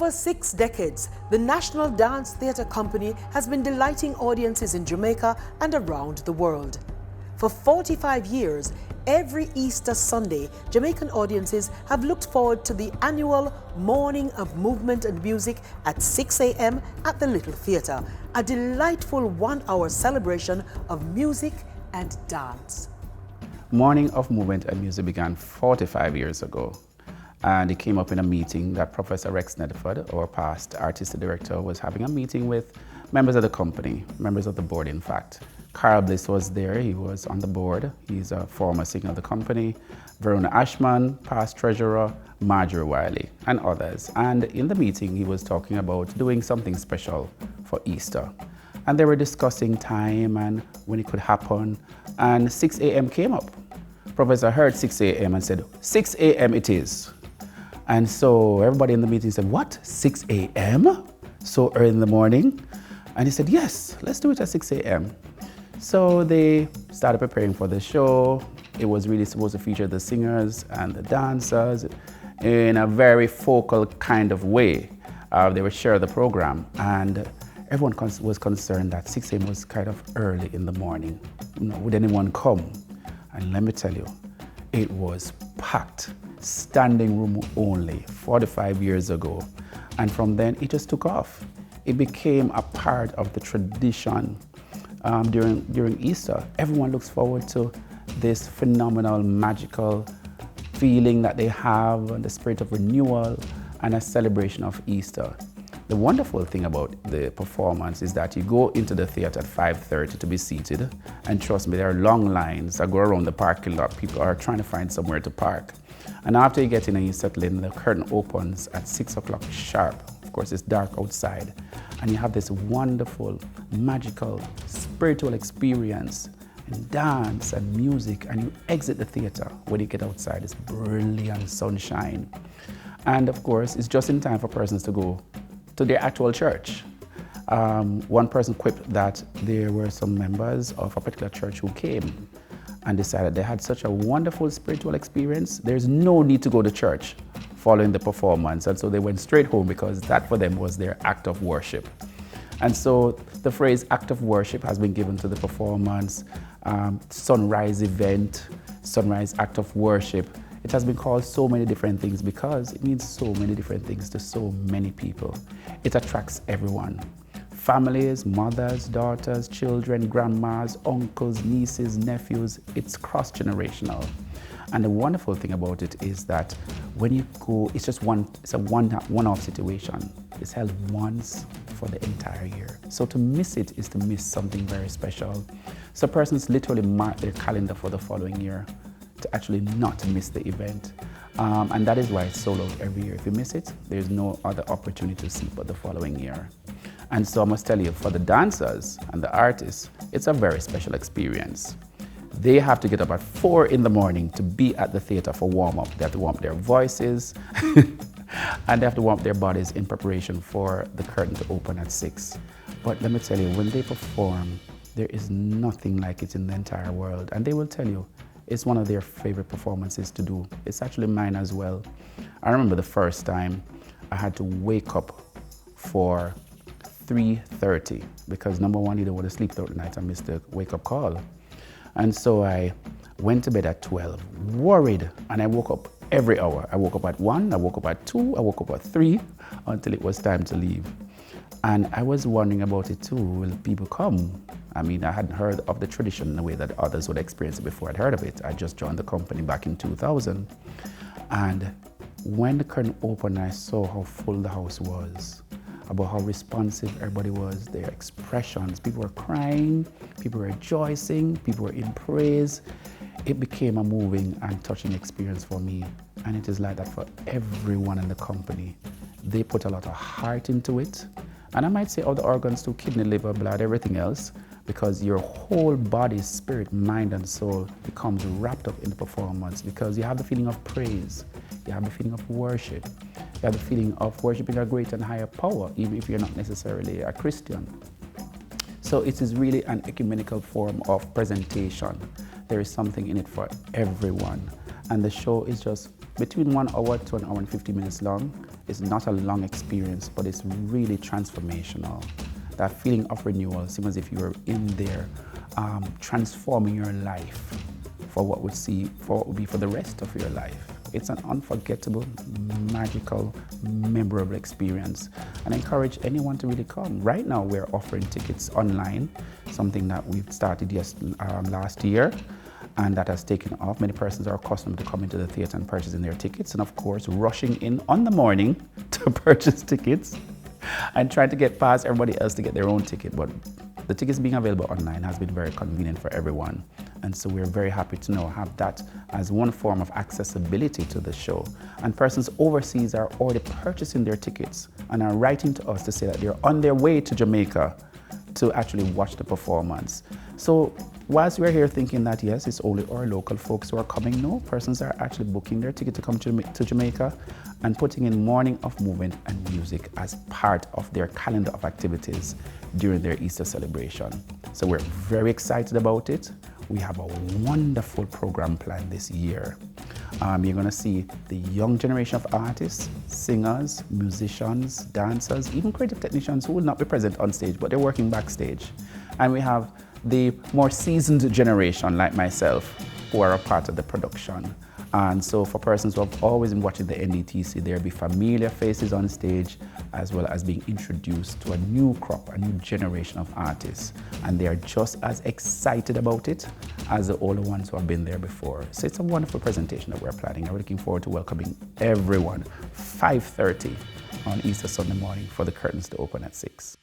over 6 decades, the National Dance Theatre Company has been delighting audiences in Jamaica and around the world. For 45 years, every Easter Sunday, Jamaican audiences have looked forward to the annual Morning of Movement and Music at 6 a.m. at the Little Theatre, a delightful one-hour celebration of music and dance. Morning of Movement and Music began 45 years ago. And it came up in a meeting that Professor Rex Nedford, our past artistic director, was having a meeting with members of the company, members of the board in fact. Carl Bliss was there, he was on the board. He's a former singer of the company. Verona Ashman, past treasurer, Marjorie Wiley, and others. And in the meeting, he was talking about doing something special for Easter. And they were discussing time and when it could happen. And 6 a.m. came up. Professor heard 6 a.m. and said, 6 a.m. it is. And so everybody in the meeting said, what, 6 a.m.? So early in the morning? And he said, yes, let's do it at 6 a.m. So they started preparing for the show. It was really supposed to feature the singers and the dancers in a very focal kind of way. They would share the program, and everyone was concerned that 6 a.m. was kind of early in the morning. Would anyone come? And let me tell you, it was packed. Standing room only, 45 years ago. And from then, it just took off. It became a part of the tradition during Easter. Everyone looks forward to this phenomenal, magical feeling that they have, and the spirit of renewal and a celebration of Easter. The wonderful thing about the performance is that you go into the theater at 5:30 to be seated, and trust me, there are long lines that go around the parking lot. People are trying to find somewhere to park. And after you get in and you settle in, the curtain opens at 6 o'clock sharp. Of course, it's dark outside. And you have this wonderful, magical, spiritual experience, and dance and music, and you exit the theater. When you get outside, it's brilliant sunshine. And of course, it's just in time for persons to go to their actual church. One person quipped that there were some members of a particular church who came and decided they had such a wonderful spiritual experience, there's no need to go to church following the performance. And so they went straight home because that for them was their act of worship. And so the phrase act of worship has been given to the performance, sunrise event, sunrise act of worship. It has been called so many different things because it means so many different things to so many people. It attracts everyone. Families, mothers, daughters, children, grandmas, uncles, nieces, nephews, it's cross-generational. And the wonderful thing about it is that when you go, it's a one-off situation. It's held once for the entire year. So to miss it is to miss something very special. So persons literally mark their calendar for the following year to actually not miss the event. And that is why it's sold out every year. If you miss it, there's no other opportunity to see but the following year. And so I must tell you, for the dancers and the artists, it's a very special experience. They have to get up at 4 in the morning to be at the theater for warm-up. They have to warm up their voices and they have to warm up their bodies in preparation for the curtain to open at 6. But let me tell you, when they perform, there is nothing like it in the entire world. And they will tell you, it's one of their favorite performances to do. It's actually mine as well. I remember the first time I had to wake up for 3:30 because number one, you don't want to sleep throughout the night. I missed the wake-up call. And so I went to bed at 12, worried, and I woke up every hour. I woke up at 1, I woke up at 2, I woke up at 3, until it was time to leave. And I was wondering about it too, will people come? I mean, I hadn't heard of the tradition in the way that others would experience it before I'd heard of it. I just joined the company back in 2000. And when the curtain opened, I saw how full the house was, about how responsive everybody was, their expressions. People were crying, people were rejoicing, people were in praise. It became a moving and touching experience for me. And it is like that for everyone in the company. They put a lot of heart into it. And I might say other organs too, kidney, liver, blood, everything else, because your whole body, spirit, mind, and soul becomes wrapped up in the performance because you have the feeling of praise, you have the feeling of worship, you have the feeling of worshiping a great and higher power, even if you're not necessarily a Christian. So it is really an ecumenical form of presentation. There is something in it for everyone. And the show is just between 1 hour to 1 hour and 50 minutes long. It's not a long experience, but it's really transformational. That feeling of renewal seems as if you are in there transforming your life for what would be for the rest of your life. It's an unforgettable, magical, memorable experience. And I encourage anyone to really come. Right now, we're offering tickets online, something that we've started last year, and that has taken off. Many persons are accustomed to coming to the theater and purchasing their tickets, and of course, rushing in on the morning to purchase tickets and trying to get past everybody else to get their own ticket. But the tickets being available online has been very convenient for everyone. And so we're very happy to now have that as one form of accessibility to the show. And persons overseas are already purchasing their tickets and are writing to us to say that they're on their way to Jamaica to actually watch the performance. So whilst we're here thinking that yes, it's only our local folks who are coming, no, persons are actually booking their ticket to come to Jamaica and putting in Morning of Movement and music as part of their calendar of activities during their Easter celebration. So we're very excited about it. We have a wonderful program planned this year. You're going to see the young generation of artists, singers, musicians, dancers, even creative technicians who will not be present on stage, but they're working backstage. And we have the more seasoned generation like myself who are a part of the production. And so for persons who have always been watching the NDTC, there'll be familiar faces on stage as well as being introduced to a new crop, a new generation of artists. And they are just as excited about it as the older ones who have been there before. So it's a wonderful presentation that we're planning. I'm looking forward to welcoming everyone. 5:30 on Easter Sunday morning for the curtains to open at 6.